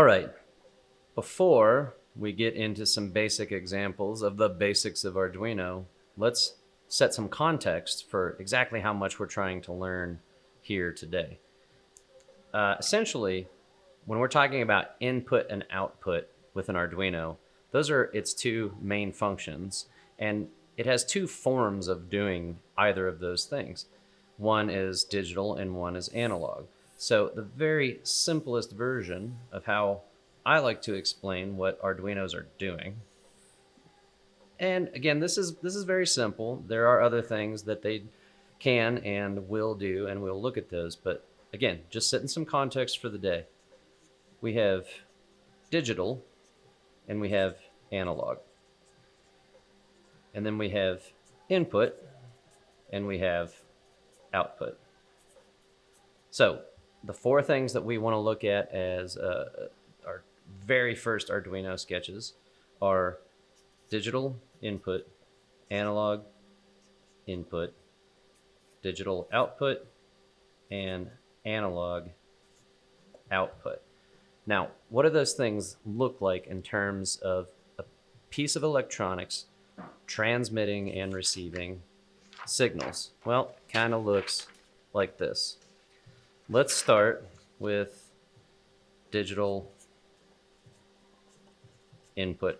All right, before we get into some basic examples of the basics of Arduino, let's set some context for exactly how much we're trying to learn here today. Essentially, when we're talking about input and output with an Arduino, those are its two main functions, and it has two forms of doing either of those things. One is digital and one is analog. So the very simplest version of how I like to explain what Arduinos are doing. And again, this is very simple. There are other things that they can and will do, and we'll look at those. But again, just setting some context for the day. We have digital and we have analog. And then we have input and we have output. So the four things that we want to look at as our very first Arduino sketches are digital input, analog input, digital output, and analog output. Now, what do those things look like in terms of a piece of electronics transmitting and receiving signals? Well, kind of looks like this. Let's start with digital input.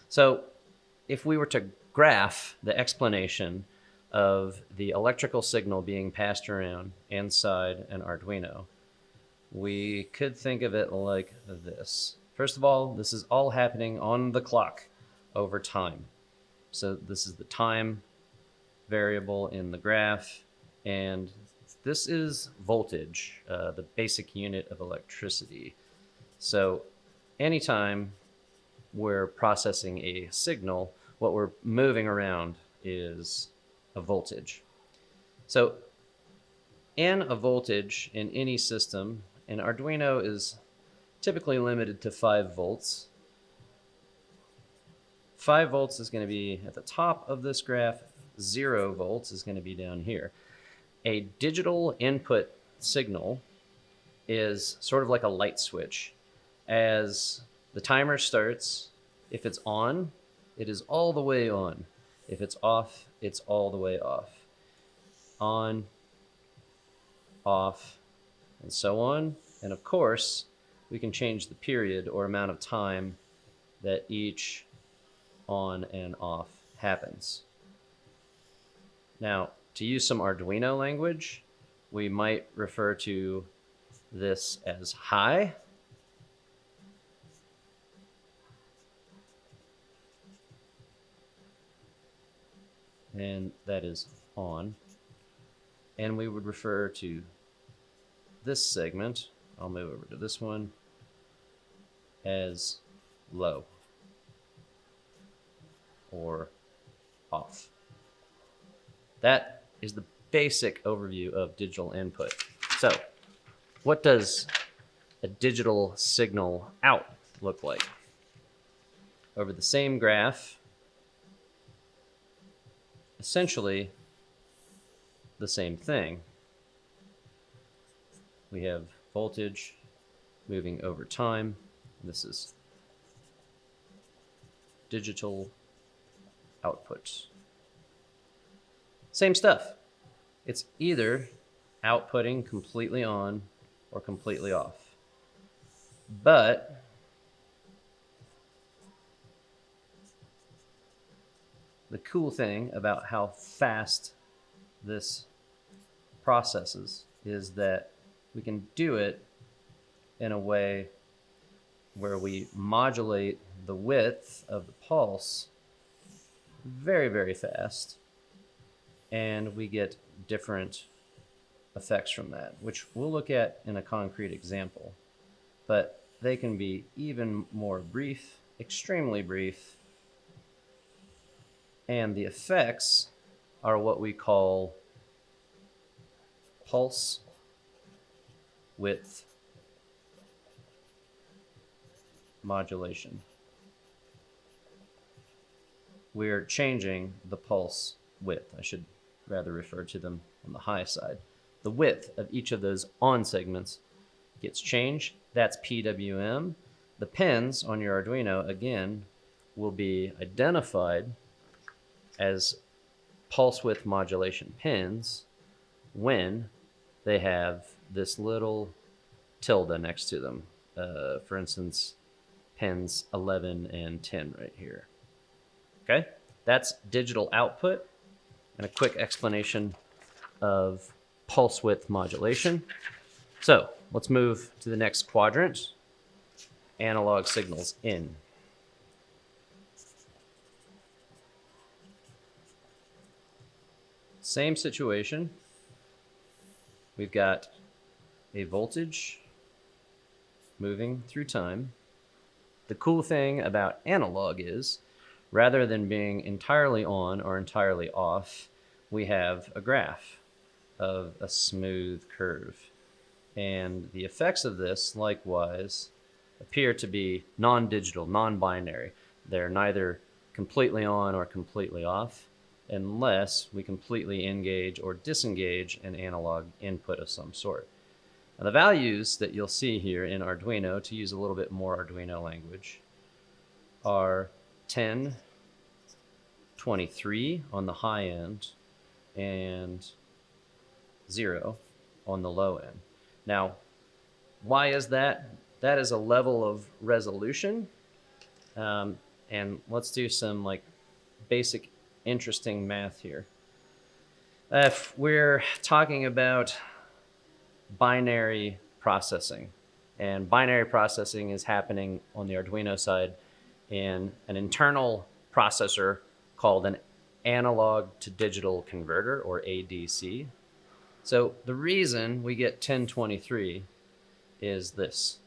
So if we were to graph the explanation of the electrical signal being passed around inside an Arduino, we could think of it like this. First of all, this is all happening on the clock over time. So this is the time variable in the graph, and this is voltage, the basic unit of electricity. So anytime we're processing a signal, what we're moving around is a voltage. So in a voltage in any system, an Arduino is typically limited to 5 volts. 5 volts is going to be at the top of this graph. 0 volts is going to be down here. A digital input signal is sort of like a light switch. As the timer starts, if it's on, it is all the way on. If it's off, it's all the way off. On, off, and so on. And of course, we can change the period or amount of time that each on and off happens. Now, to use some Arduino language, we might refer to this as high. And that is on. And we would refer to this segment, I'll move over to this one, as low or off. That is the basic overview of digital input. So, what does a digital signal out look like? Over the same graph, essentially the same thing. We have voltage moving over time. This is digital output. Same stuff. It's either outputting completely on or completely off. But the cool thing about how fast this processes is that we can do it in a way where we modulate the width of the pulse very, very fast, and we get different effects from that, which we'll look at in a concrete example. But they can be even more brief, extremely brief, and the effects are what we call pulse width modulation. We're changing the pulse width. I should rather refer to them on the high side. the width of each of those on segments gets changed. That's PWM. The pins on your Arduino, again, will be identified as pulse width modulation pins when they have this little tilde next to them. For instance, pins 11 and 10 right here. Okay, that's digital output and a quick explanation of pulse width modulation. So let's move to the next quadrant, analog signals in. Same situation. We've got a voltage moving through time. The cool thing about analog is, rather than being entirely on or entirely off, we have a graph of a smooth curve. And the effects of this, likewise, appear to be non-digital, non-binary. They're neither completely on or completely off, unless we completely engage or disengage an analog input of some sort. Now, the values that you'll see here in Arduino, to use a little bit more Arduino language, are 10, 23 on the high end, and 0 on the low end. Now, why is that? That is a level of resolution. And let's do some basic interesting math here. If we're talking about binary processing, and binary processing is happening on the Arduino side in an internal processor called an analog to digital converter, or ADC. So the reason we get 1023 is this.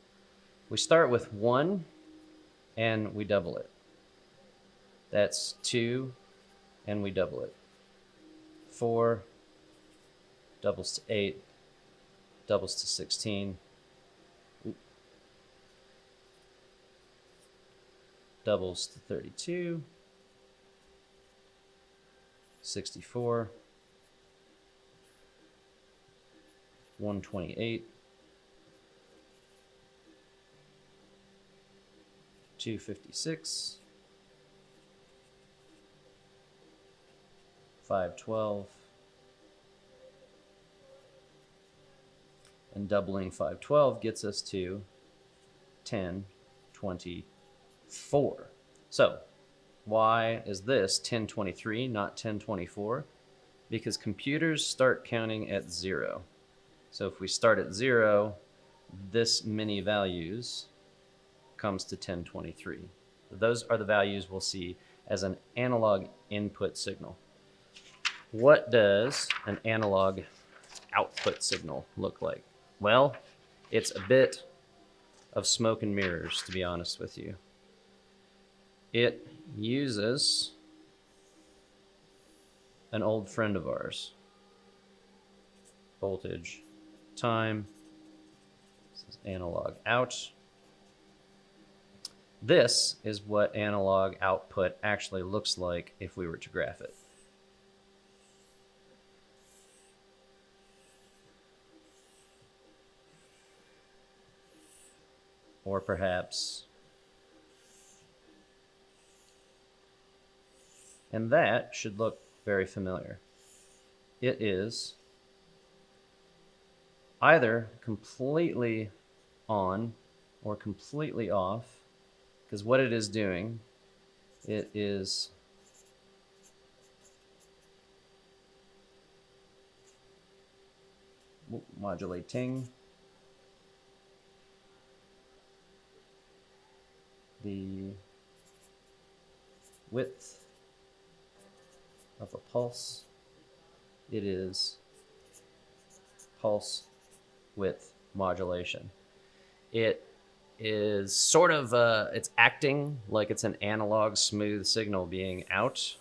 We start with 1 and we double it. That's 2 and we double it. 4 doubles to 8, doubles to 16, doubles to 32, 64, 128, 256, 512, and doubling 512 gets us to 1024. So why is this 1023, not 1024? Because computers start counting at 0. So if we start at 0, this many values comes to 1023. Those are the values we'll see as an analog input signal. What does an analog output signal look like? Well, it's a bit of smoke and mirrors, to be honest with you. It uses an old friend of ours. Voltage, time, this is analog out. This is what analog output actually looks like if we were to graph it. Or perhaps, and that should look very familiar. It is either completely on or completely off, because what it is doing, it is modulating the width of a pulse. It is pulse width modulation. It is sort of, it's acting like it's an analog smooth signal being out.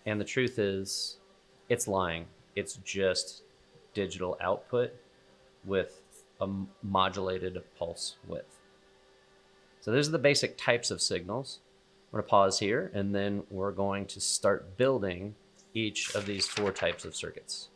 And the truth is, it's lying. It's just digital output with a modulated pulse width. So those are the basic types of signals. I'm going to pause here, and then we're going to start building each of these 4 types of circuits.